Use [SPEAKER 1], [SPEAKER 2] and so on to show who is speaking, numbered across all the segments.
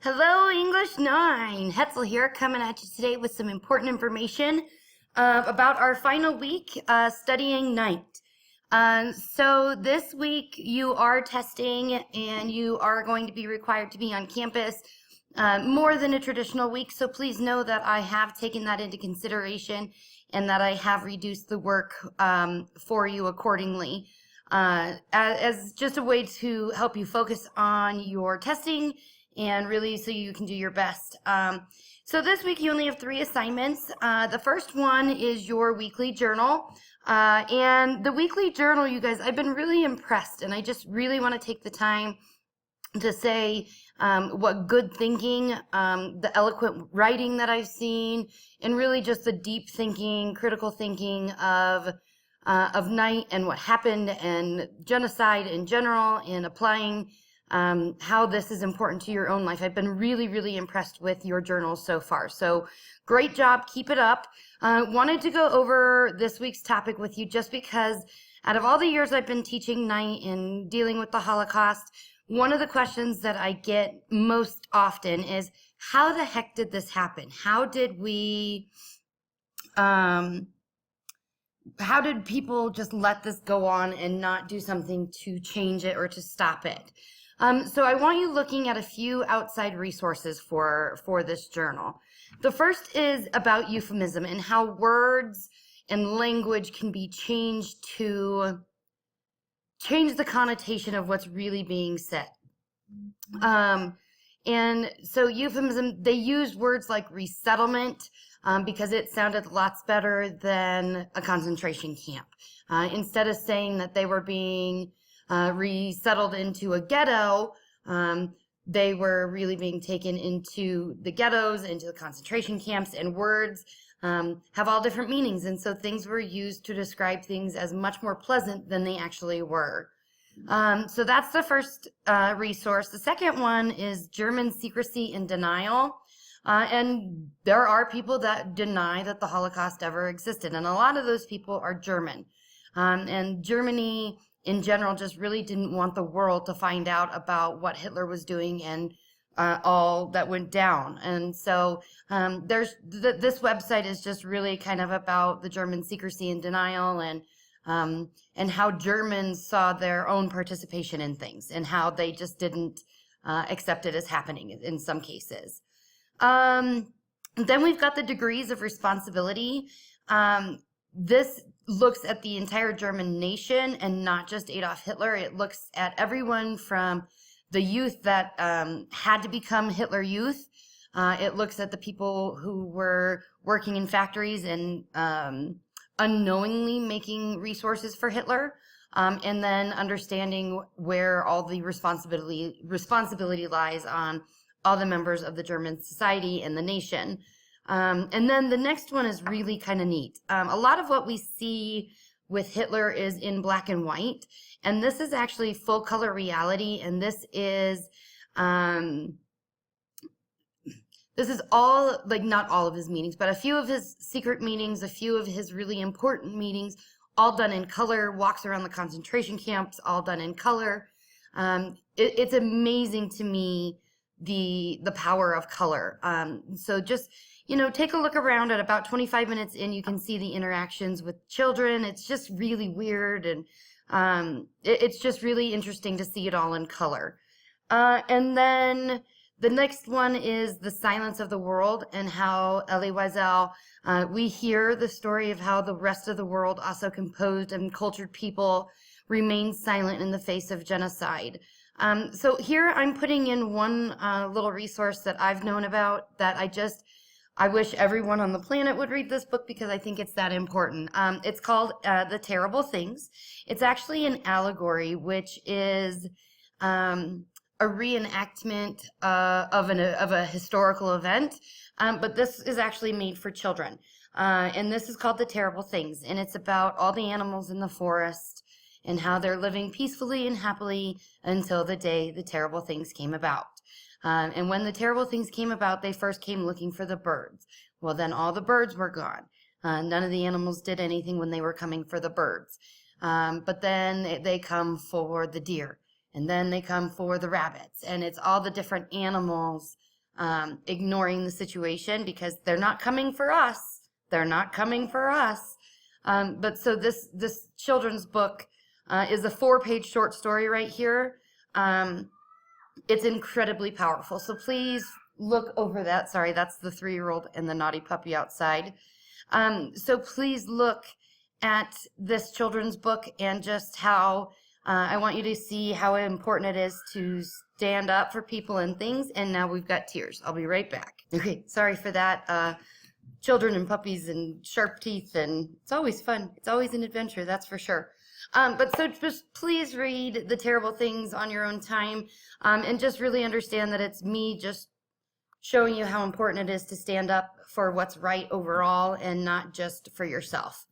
[SPEAKER 1] Hello, English 9. Hetzel here, coming at you today with some important information about our final week studying night. So this week you are testing and you are going to be required to be on campus more than a traditional week. So please know that I have taken that into consideration and that I have reduced the work for you accordingly as just a way to help you focus on your testing and really so you can do your best. So this week you only have 3 assignments. The first one is your weekly journal. And the weekly journal, you guys, I've been really impressed, and I just really want to take the time to say what good thinking, the eloquent writing that I've seen, and really just the deep thinking, critical thinking of night and what happened and genocide in general, and applying how this is important to your own life. I've been really, really impressed with your journals so far. So great job. Keep it up. Wanted to go over this week's topic with you just because out of all the years I've been teaching night and dealing with the Holocaust, one of the questions that I get most often is, how the heck did this happen? How did people just let this go on and not do something to change it or to stop it? So I want you looking at a few outside resources for this journal. The first is about euphemism and how words and language can be changed to change the connotation of what's really being said. And so euphemism, they use words like resettlement because it sounded lots better than a concentration camp. Instead of saying that they were being resettled into a ghetto, they were really being taken into the ghettos, into the concentration camps, and words have all different meanings, and so things were used to describe things as much more pleasant than they actually were. So that's the first resource. The second one is German secrecy and denial. And there are people that deny that the Holocaust ever existed, and a lot of those people are German. And Germany in general just really didn't want the world to find out about what Hitler was doing and all that went down. And so this website is just really kind of about the German secrecy and denial, and how Germans saw their own participation in things and how they just didn't accept it as happening in some cases. Then we've got the degrees of responsibility. This looks at the entire German nation and not just Adolf Hitler. It looks at everyone from the youth that had to become Hitler Youth. It looks at the people who were working in factories and unknowingly making resources for Hitler, and then understanding where all the responsibility lies on all the members of the German society and the nation. And then the next one is really kind of neat. A lot of what we see with Hitler is in black and white, and this is actually full color reality, and this is all, like, not all of his meetings, but a few of his secret meetings, a few of his really important meetings, all done in color, walks around the concentration camps, all done in color. It's amazing to me the power of color. So just, take a look around. At about 25 minutes in, you can see the interactions with children. It's just really weird, and it's just really interesting to see it all in color. And then the next one is The Silence of the World, and how Elie Wiesel, we hear the story of how the rest of the world, also composed and cultured people, remain silent in the face of genocide. So here I'm putting in one little resource that I've known about that I wish everyone on the planet would read this book because I think it's that important. It's called The Terrible Things. It's actually an allegory, which is a reenactment of a historical event, but this is actually made for children. And this is called The Terrible Things, and it's about all the animals in the forest and how they're living peacefully and happily until the day the terrible things came about. And when the terrible things came about, they first came looking for the birds. Well, then all the birds were gone. None of the animals did anything when they were coming for the birds. But then they come for the deer, and then they come for the rabbits, and it's all the different animals ignoring the situation, because they're not coming for us. They're not coming for us. But so this children's book is a 4-page short story right here. It's incredibly powerful. So please look over that. Sorry, that's the 3-year-old and the naughty puppy outside. So please look at this children's book, and just how I want you to see how important it is to stand up for people and things. And now we've got tears. I'll be right back. Okay, sorry for that. Children and puppies and sharp teeth, and it's always fun. It's always an adventure, that's for sure. But so just please read The Terrible Things on your own time, and just really understand that it's me just showing you how important it is to stand up for what's right overall, and not just for yourself.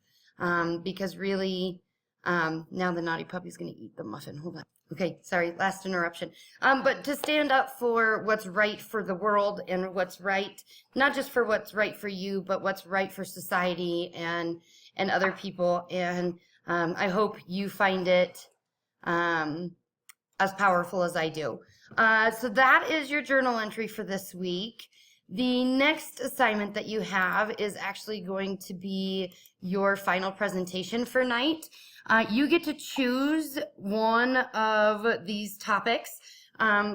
[SPEAKER 1] Because really, now the naughty puppy's going to eat the muffin. Hold on. Okay, sorry, last interruption. But to stand up for what's right for the world, and what's right, not just for what's right for you, but what's right for society and other people. And I hope you find it as powerful as I do. So that is your journal entry for this week. The next assignment that you have is actually going to be your final presentation for night. You get to choose one of these topics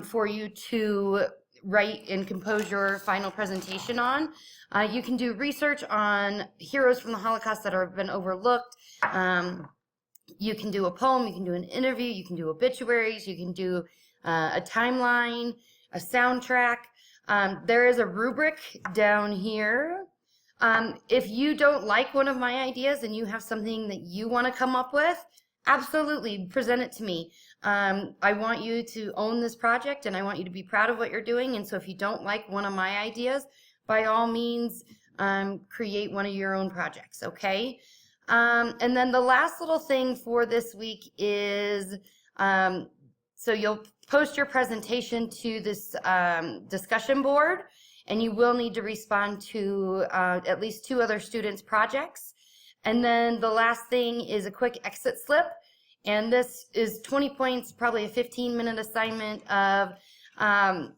[SPEAKER 1] for you to write and compose your final presentation on. You can do research on heroes from the Holocaust that have been overlooked. You can do a poem, you can do an interview, you can do obituaries, you can do a timeline, a soundtrack. There is a rubric down here. If you don't like one of my ideas and you have something that you want to come up with, absolutely present it to me. I want you to own this project, and I want you to be proud of what you're doing. And so if you don't like one of my ideas, by all means, create one of your own projects, okay? And then the last little thing for this week is, so you'll post your presentation to this discussion board, and you will need to respond to at least 2 other students' projects. And then the last thing is a quick exit slip. And this is 20 points, probably a 15-minute assignment of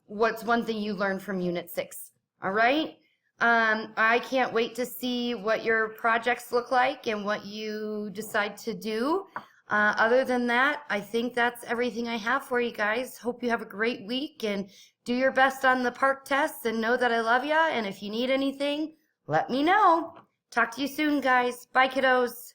[SPEAKER 1] what's one thing you learned from Unit 6. All right? I can't wait to see what your projects look like and what you decide to do. Other than that, I think that's everything I have for you guys. Hope you have a great week, and do your best on the PARCC tests, and know that I love you. And if you need anything, let me know. Talk to you soon, guys. Bye, kiddos.